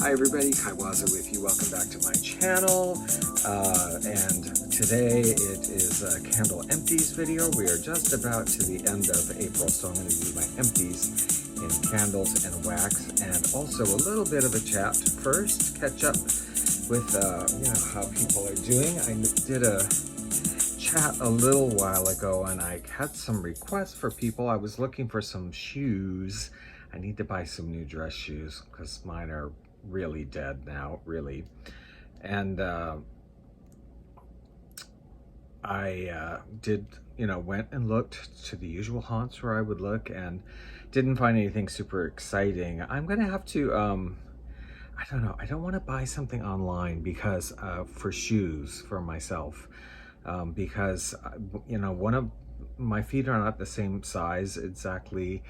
Hi everybody, Kaiwaza with you. Welcome back to my channel. And today it is a candle empties video. We are just about to the end of April, so I'm going to do my empties in candles and wax, and also a little bit of a chat first, catch up with how people are doing. I did a chat a little while ago and I had some requests for people. I was looking for some shoes. I need to buy some new dress shoes because mine are really dead now, really. And I did, went and looked to the usual haunts where I would look and didn't find anything super exciting. I'm gonna have to, I don't know, I don't want to buy something online because for shoes for myself, because one of my feet are not the same size exactly,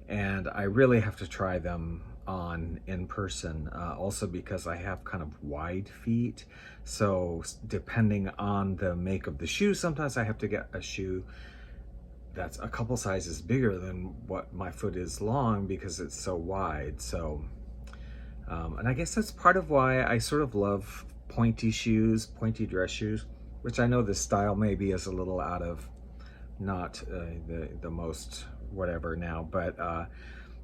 and I really have to try them on in person, also because I have kind of wide feet, so depending on the make of the shoe, sometimes I have to get a shoe that's a couple sizes bigger than what my foot is long because it's so wide. So and I guess that's part of why I sort of love pointy shoes, pointy dress shoes, which I know this style maybe is a little out of not the most whatever now, but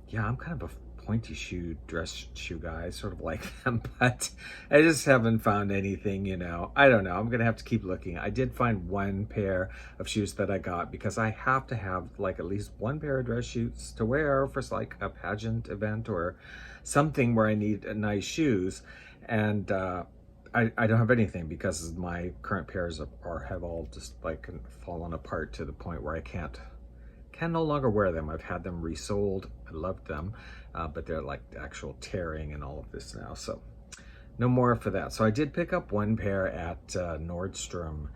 yeah, I'm kind of a pointy dress shoe guy, sort of like them, but I just haven't found anything, I don't know. I'm gonna have to keep looking. I did find one pair of shoes that I got because I have to have like at least one pair of dress shoes to wear for like a pageant event or something where I need nice shoes, and I don't have anything because my current pairs have all just like fallen apart to the point where I can no longer wear them. I've had them resold. I loved them, but they're like actual tearing and all of this now. So no more for that. So I did pick up one pair at Nordstrom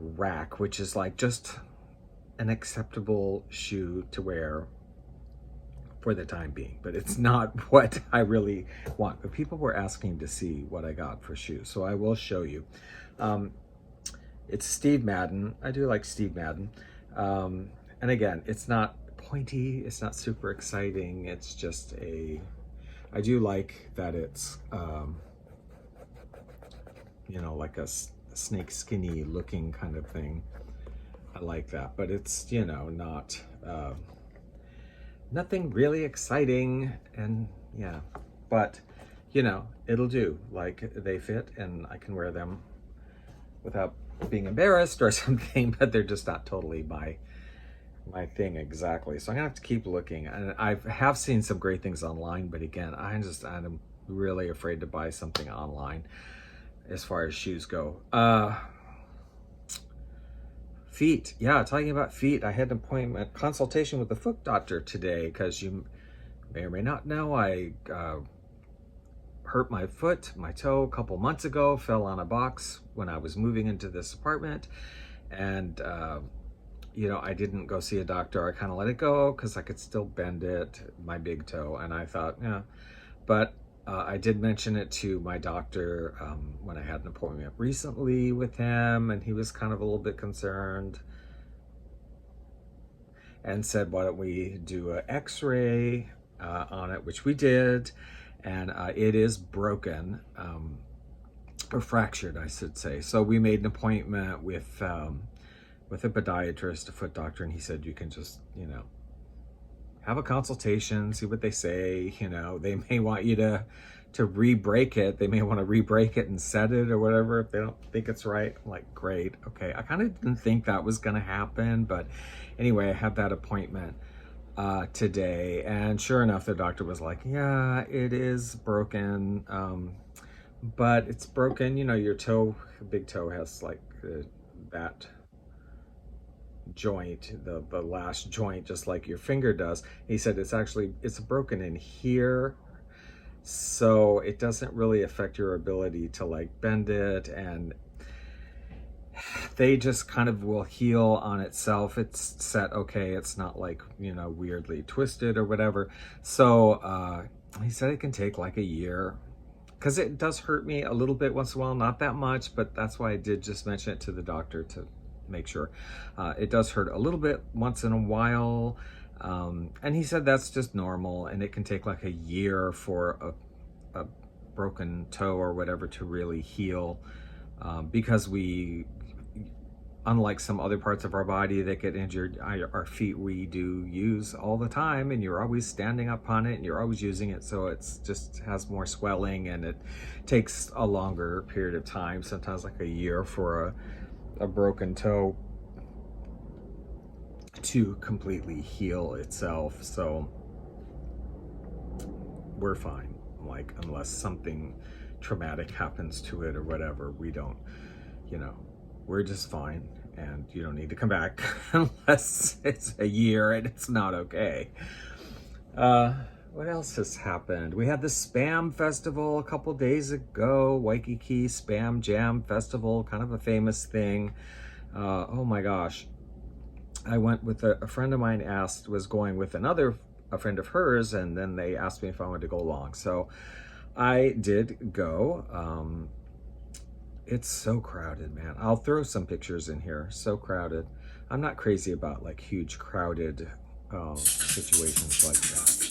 Rack, which is like just an acceptable shoe to wear for the time being, but it's not what I really want. But people were asking to see what I got for shoes, so I will show you. It's Steve Madden. I do like Steve Madden. And again, it's not pointy, it's not super exciting, it's just I do like that it's, like a snake skinny looking kind of thing. I like that, but it's, not, nothing really exciting, and yeah, but, it'll do. Like, they fit and I can wear them without being embarrassed or something, but they're just not totally my thing exactly. So I'm gonna have to keep looking, and I have seen some great things online, but again, I'm really afraid to buy something online as far as shoes go. Feet, yeah, talking about feet, I had an appointment consultation with the foot doctor today because you may or may not know I hurt my toe a couple months ago, fell on a box when I was moving into this apartment, and I didn't go see a doctor. I kind of let it go because I could still bend it, my big toe, and I thought, yeah. But I did mention it to my doctor when I had an appointment recently with him, and he was kind of a little bit concerned and said, why don't we do an x-ray on it, which we did, and it is broken, or fractured, I should say. So we made an appointment with a podiatrist, a foot doctor, and he said you can just, have a consultation, see what they say. They may want you to re-break it. They may want to re-break it and set it or whatever if they don't think it's right. I'm like, great, okay. I kind of didn't think that was going to happen, but anyway, I had that appointment today, and sure enough, the doctor was like, yeah, it is broken, but it's broken. Your toe, big toe, has like that joint, the last joint, just like your finger does. He said it's broken in here, so it doesn't really affect your ability to like bend it, and they just kind of will heal on itself. It's set okay, it's not like weirdly twisted or whatever. So he said it can take like a year, because it does hurt me a little bit once in a while, not that much, but that's why I did just mention it to the doctor to make sure. It does hurt a little bit once in a while, and he said that's just normal, and it can take like a year for a broken toe or whatever to really heal, because unlike some other parts of our body that get injured, our feet we do use all the time, and you're always standing up on it and you're always using it, so it's just has more swelling, and it takes a longer period of time, sometimes like a year, for a broken toe to completely heal itself. So we're fine, like, unless something traumatic happens to it or whatever, we don't, we're just fine, and you don't need to come back unless it's a year and it's not okay. What else has happened? We had the Spam Festival a couple days ago, Waikiki Spam Jam Festival, kind of a famous thing. Oh my gosh. I went with a friend of mine was going with a friend of hers, and then they asked me if I wanted to go along. So I did go. It's so crowded, man. I'll throw some pictures in here. So crowded. I'm not crazy about like huge crowded situations like that.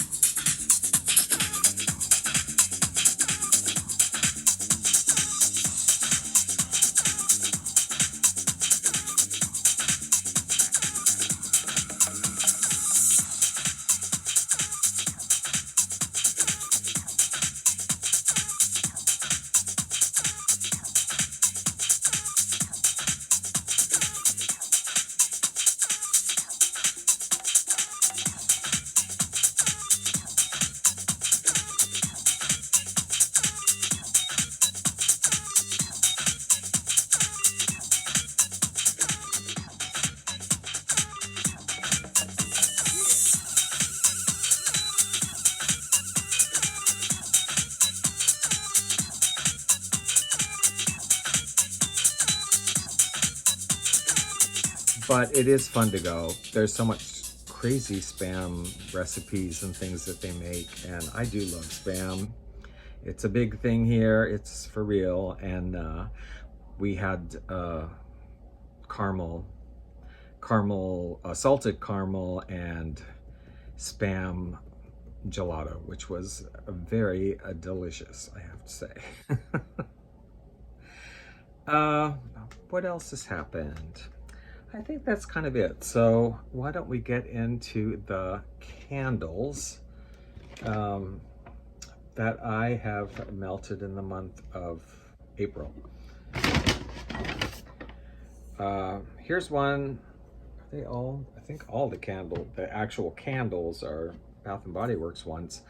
But it is fun to go. There's so much crazy Spam recipes and things that they make, and I do love Spam. It's a big thing here. It's for real. And we had salted caramel and Spam gelato, which was very delicious, I have to say. What else has happened? I think that's kind of it. So why don't we get into the candles that I have melted in the month of April. Here's one. Are they all? I think all the actual candles are Bath and Body Works ones.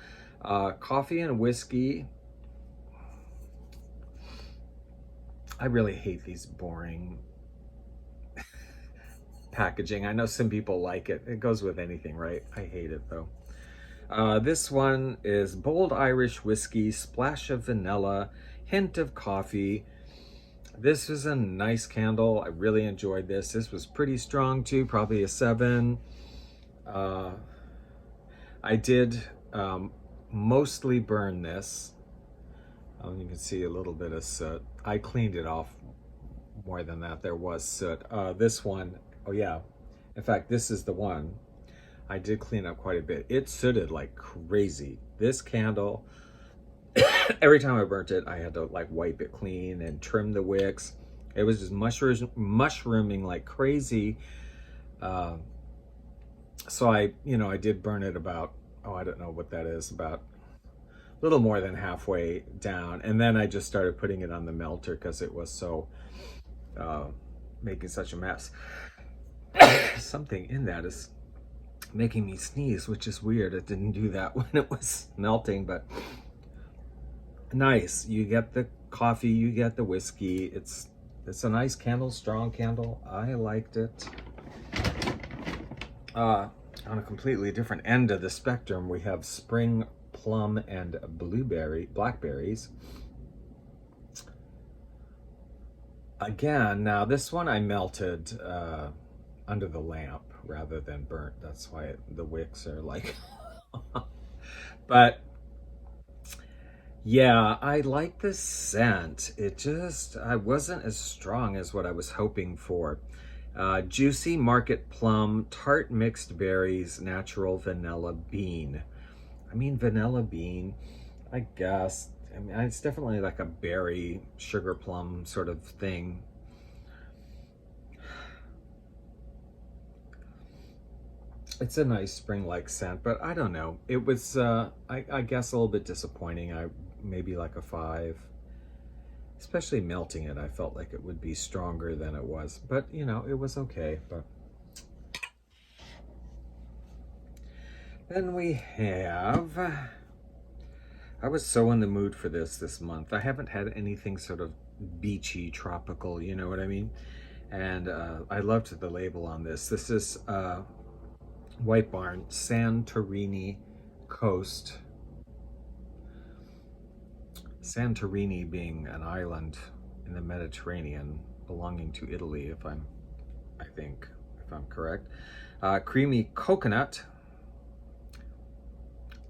Coffee and whiskey. I really hate these boring packaging. I know some people like it. It goes with anything, right? I hate it though. This one is bold Irish whiskey, splash of vanilla, hint of coffee. This is a nice candle. I really enjoyed this. This was pretty strong too, probably a 7. I did mostly burn this. You can see a little bit of soot. I cleaned it off more than that. There was soot. This one, oh yeah, in fact, this is the one I did clean up quite a bit. It sooted like crazy. This candle, every time I burnt it, I had to like wipe it clean and trim the wicks. It was just mushrooming like crazy. So I did burn it about, I don't know what that is, about a little more than halfway down. And then I just started putting it on the melter because it was so, making such a mess. Something in that is making me sneeze, which is weird. It didn't do that when it was melting, but nice. You get the coffee, you get the whiskey. It's a nice candle, strong candle. I liked it. On a completely different end of the spectrum, we have spring plum and blackberries. Again, now this one I melted under the lamp rather than burnt. That's why the wicks are like but yeah, I like the scent. I wasn't as strong as what I was hoping for. Juicy market plum, tart mixed berries, natural vanilla bean. I mean, vanilla bean, I guess. I mean, it's definitely like a berry, sugar plum sort of thing. It's a nice spring-like scent, but I don't know. It was, I guess, a little bit disappointing. Maybe like a 5. Especially melting it, I felt like it would be stronger than it was. But, you know, it was okay. But then we have... I was so in the mood for this month. I haven't had anything sort of beachy, tropical, you know what I mean? And I loved the label on this. This is White Barn Santorini Coast. Santorini being an island in the Mediterranean belonging to Italy, if I'm correct. Creamy coconut,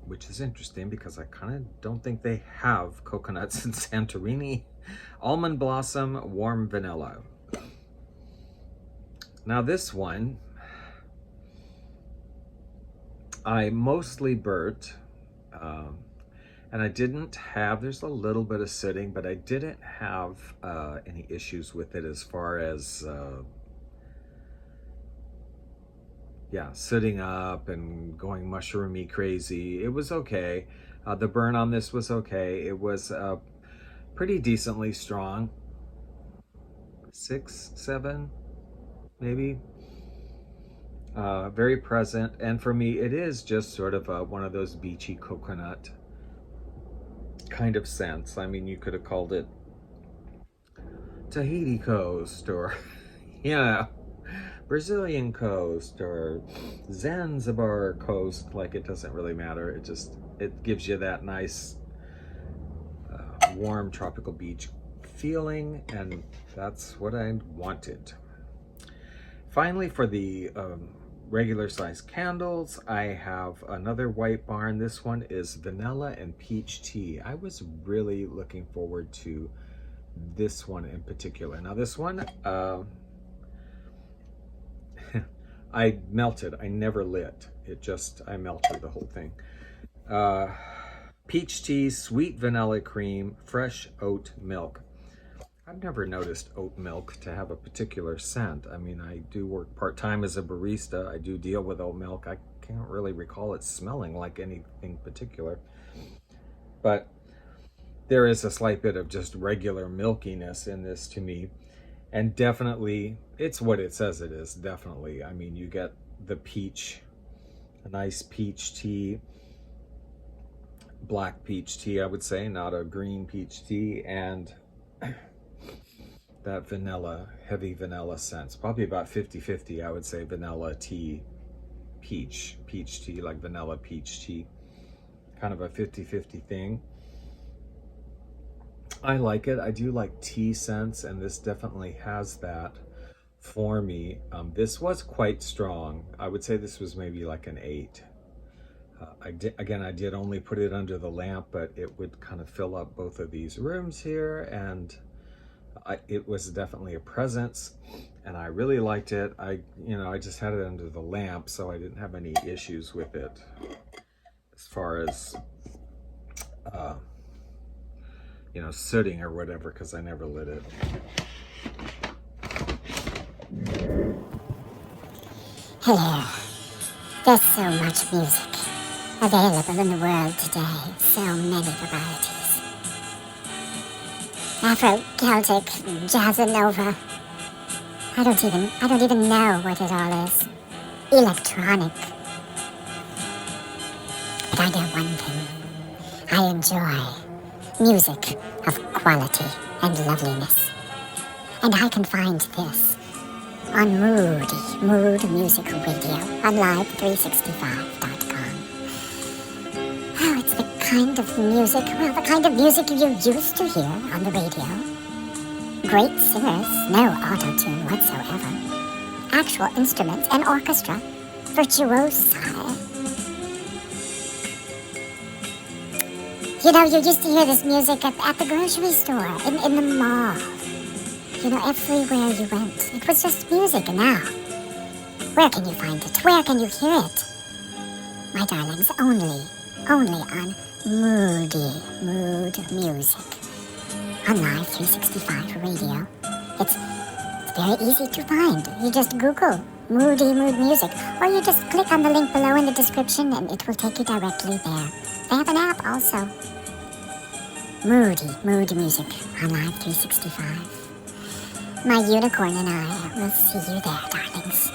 which is interesting because I kind of don't think they have coconuts in Santorini. Almond blossom, warm vanilla. Now this one, I mostly burnt, and I didn't have, there's a little bit of sitting, but I didn't have any issues with it as far as, yeah, sitting up and going mushroomy crazy. It was okay. The burn on this was okay. It was pretty decently strong. 6, 7, maybe. Very present, and for me it is just sort of one of those beachy coconut kind of scents. I mean, you could have called it Tahiti Coast, or you know, Brazilian Coast, or Zanzibar Coast. Like, it doesn't really matter. It gives you that nice warm tropical beach feeling, and that's what I wanted. Finally, for the regular size candles, I have another White Barn. This one is vanilla and peach tea. I was really looking forward to this one in particular. Now this one, I melted. I never lit. I melted the whole thing. Peach tea, sweet vanilla cream, fresh oat milk. I've never noticed oat milk to have a particular scent. I mean, I do work part-time as a barista. I do deal with oat milk. I can't really recall it smelling like anything particular. But there is a slight bit of just regular milkiness in this to me. And definitely, it's what it says it is, definitely. I mean, you get the peach, a nice peach tea, black peach tea, I would say, not a green peach tea, and that vanilla, heavy vanilla scents. Probably about 50-50, I would say, vanilla tea, peach tea, like vanilla peach tea. Kind of a 50-50 thing. I like it. I do like tea scents, and this definitely has that for me. This was quite strong. I would say this was maybe like an 8. I did only put it under the lamp, but it would kind of fill up both of these rooms here, and it was definitely a presence, and I really liked it. I just had it under the lamp, so I didn't have any issues with it as far as sooting or whatever, because I never lit it. Hello. There's so much music available in the world today. So many varieties. Afro, Celtic, Jazzanova. I don't even know what it all is. Electronic. But I know one thing. I enjoy music of quality and loveliness. And I can find this on Mood Music Radio on live365.com. Oh, it's the kind of music you used to hear on the radio. Great singers, no auto-tune whatsoever. Actual instruments and orchestra, virtuosi. You used to hear this music at the grocery store, in the mall. Everywhere you went. It was just music, and now, where can you find it? Where can you hear it? My darlings, only on moody mood music on Live 365 radio. It's very easy to find. You just Google moody mood music, or you just click on the link below in the description and it will take you directly there. They have an app also. Moody mood music on Live 365. My unicorn and I will see you there, darlings.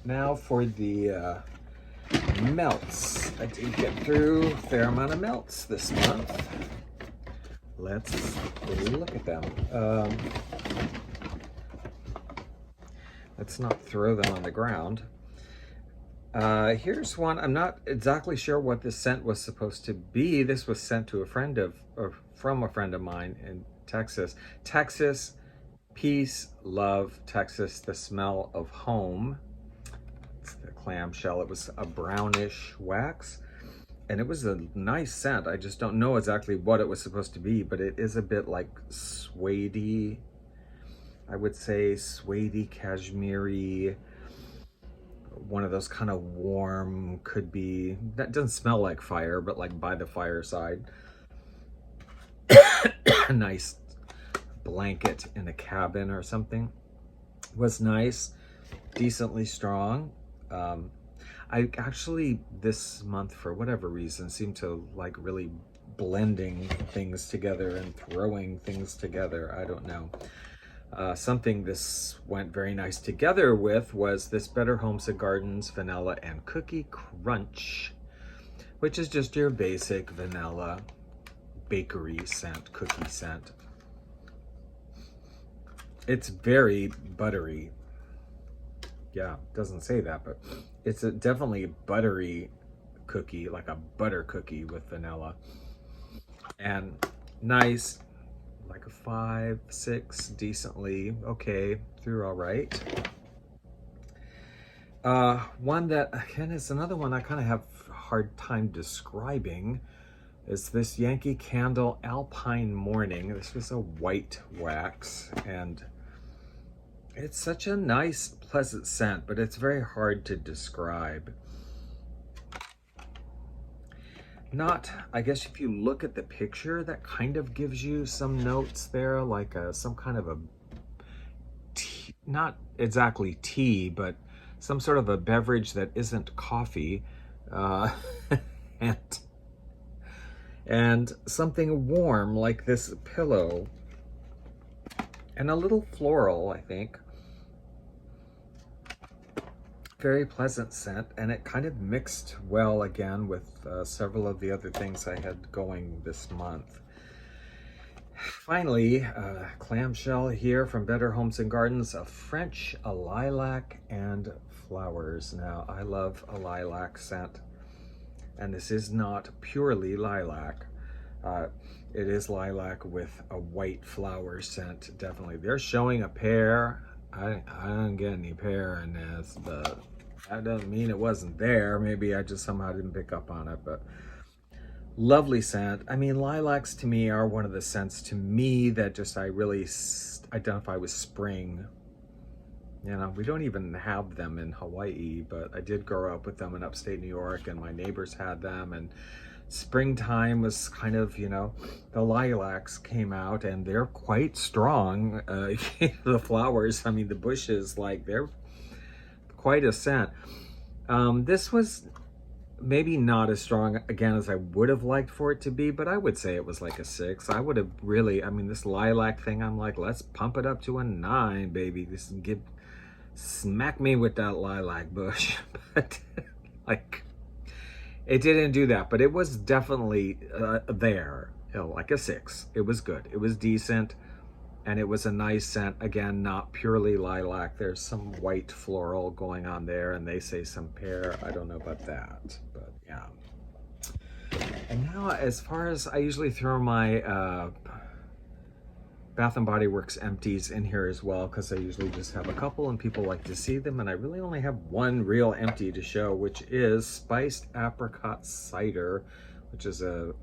Now for the melts. I did get through a fair amount of melts this month. Let's look at them. Let's not throw them on the ground. Here's one. I'm not exactly sure what this scent was supposed to be. This was sent to a friend from a friend of mine in Texas. Texas, peace, love, Texas, the smell of home. It's the clamshell. It was a brownish wax, and it was a nice scent. I just don't know exactly what it was supposed to be, but it is a bit like suede-y. I would say suede-y, cashmere-y. One of those kind of warm, could be, that doesn't smell like fire, but like by the fireside. A nice blanket in a cabin or something. Was nice, decently strong. I actually this month, for whatever reason, seem to like really blending things together and throwing things together. I don't know. Something this went very nice together with was this Better Homes and Gardens Vanilla and Cookie Crunch, which is just your basic vanilla bakery scent, cookie scent. It's very buttery. Yeah, doesn't say that, but it's definitely a buttery cookie, like a butter cookie with vanilla. And nice. Like a 5, 6, decently okay, through all right. One that, again, is another one I kind of have a hard time describing, is this Yankee Candle Alpine Morning. This was a white wax, and it's such a nice, pleasant scent, but it's very hard to describe. Not, I guess if you look at the picture, that kind of gives you some notes there, like some kind of a tea, not exactly tea, but some sort of a beverage that isn't coffee, and something warm like this pillow, and a little floral, I think. Very pleasant scent, and it kind of mixed well again with several of the other things I had going this month. Finally, clamshell here from Better Homes and Gardens, a French, a lilac and flowers. Now, I love a lilac scent, and this is not purely lilac. It is lilac with a white flower scent, definitely. They're showing a pear. I don't get any pear in this, but that doesn't mean it wasn't there. Maybe I just somehow didn't pick up on it, but lovely scent. I mean, lilacs to me are one of the scents to me that just I really identify with spring. You know, we don't even have them in Hawaii, but I did grow up with them in upstate New York, and my neighbors had them, and springtime was kind of, you know, the lilacs came out, and they're quite strong. The flowers, I mean, the bushes, like, they're quite a scent. This was maybe not as strong, again, as I would have liked for it to be, but I would say it was like a 6. I would have really, I mean, this lilac thing, I'm like, let's pump it up to a 9, baby. This smack me with that lilac bush. But, like, it didn't do that, but it was definitely there, you know, like a 6. It was good. It was decent, and it was a nice scent. Again, not purely lilac. There's some white floral going on there, and they say some pear. I don't know about that, but yeah. And now, as far as I usually throw my Bath & Body Works empties in here as well, because I usually just have a couple and people like to see them, and I really only have one real empty to show, which is Spiced Apricot Cider, which is a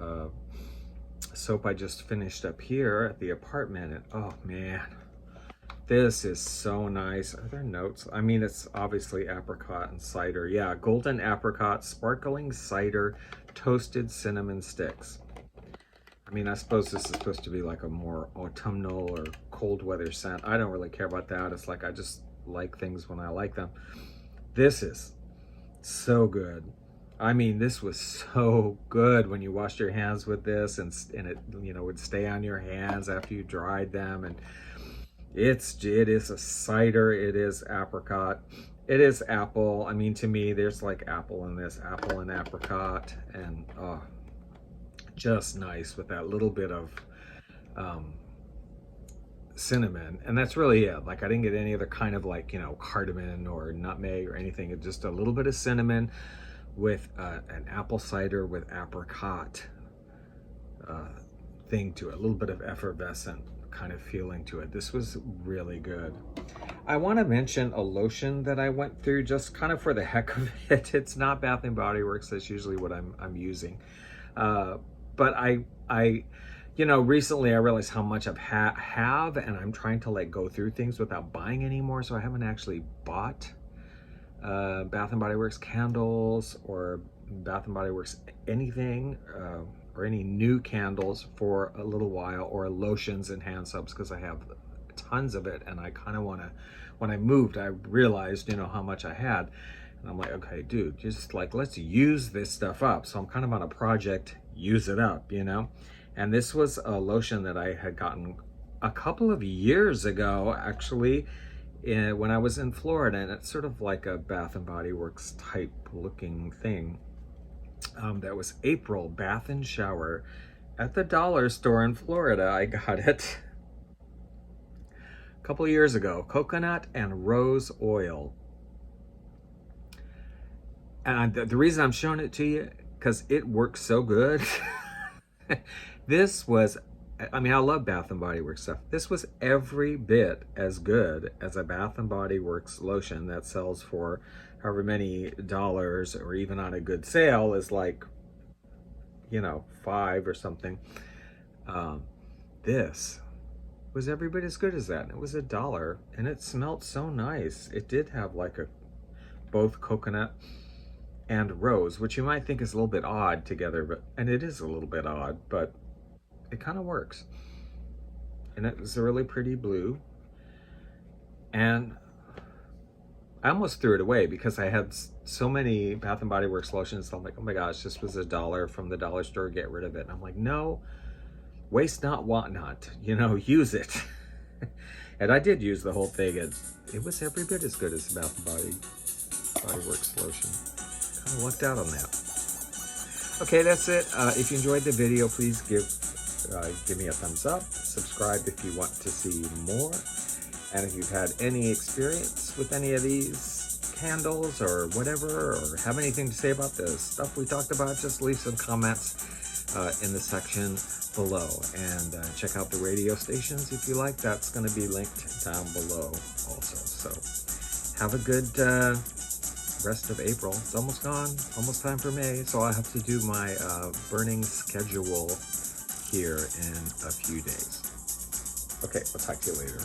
soap I just finished up here at the apartment, and oh man, This is so nice. Are there notes? I mean, it's obviously apricot and cider. Yeah, golden apricot, sparkling cider, toasted cinnamon sticks. I mean, I suppose this is supposed to be like a more autumnal or cold weather scent. I don't really care about that. It's like I just like things when I like them. This is so good. I mean, this was so good when you washed your hands with this, and it, you know, would stay on your hands after you dried them. And it is a cider. It is apricot. It is apple. I mean, to me, there's like apple in this, apple and apricot, and oh, just nice with that little bit of cinnamon. And that's really it. Like, I didn't get any other kind of, like, you know, cardamom or nutmeg or anything. It's just a little bit of cinnamon with an apple cider with apricot thing to it, a little bit of effervescent kind of feeling to it. This was really good. I want to mention a lotion that I went through just kind of for the heck of it. It's not Bath and Body Works. That's usually what I'm using. But I you know, recently I realized how much I've have, and I'm trying to like go through things without buying anymore. So I haven't actually bought Bath and Body Works candles or Bath and Body Works anything or any new candles for a little while, or lotions and hand soaps, because I have tons of it, and I kind of want to. When I moved, I realized, you know, how much I had, and I'm like, okay, dude, just like, let's use this stuff up. So I'm kind of on a project, use it up, you know. And this was a lotion that I had gotten a couple of years ago, actually, when I was in Florida, and it's sort of like a Bath and Body Works type looking thing. That was April Bath and Shower at the dollar store in Florida. I got it a couple of years ago. Coconut and rose oil. And the reason I'm showing it to you, because it works so good. This was, I mean, I love Bath and Body Works stuff. This was every bit as good as a Bath and Body Works lotion that sells for however many dollars, or even on a good sale is like, you know, $5 or something. This was every bit as good as that. It was $1, and it smelled so nice. It did have like both coconut and rose, which you might think is a little bit odd together, and it is a little bit odd, but it kind of works. And it was a really pretty blue, and I almost threw it away because I had so many Bath and Body Works lotions. So I'm like, oh my gosh, this was $1 from the dollar store, get rid of it. And I'm like, no, waste not, want not, you know, use it. And I did use the whole thing, and it was every bit as good as the Bath and Body Works lotion. Kind of lucked out on that. Okay, that's it. If you enjoyed the video, please give me a thumbs up. Subscribe if you want to see more. And if you've had any experience with any of these candles or whatever, or have anything to say about the stuff we talked about, just leave some comments in the section below. And check out the radio stations if you like. That's going to be linked down below also. So have a good rest of April. It's almost gone, almost time for May, so I have to do my burning schedule here in a few days. Okay, I'll talk to you later.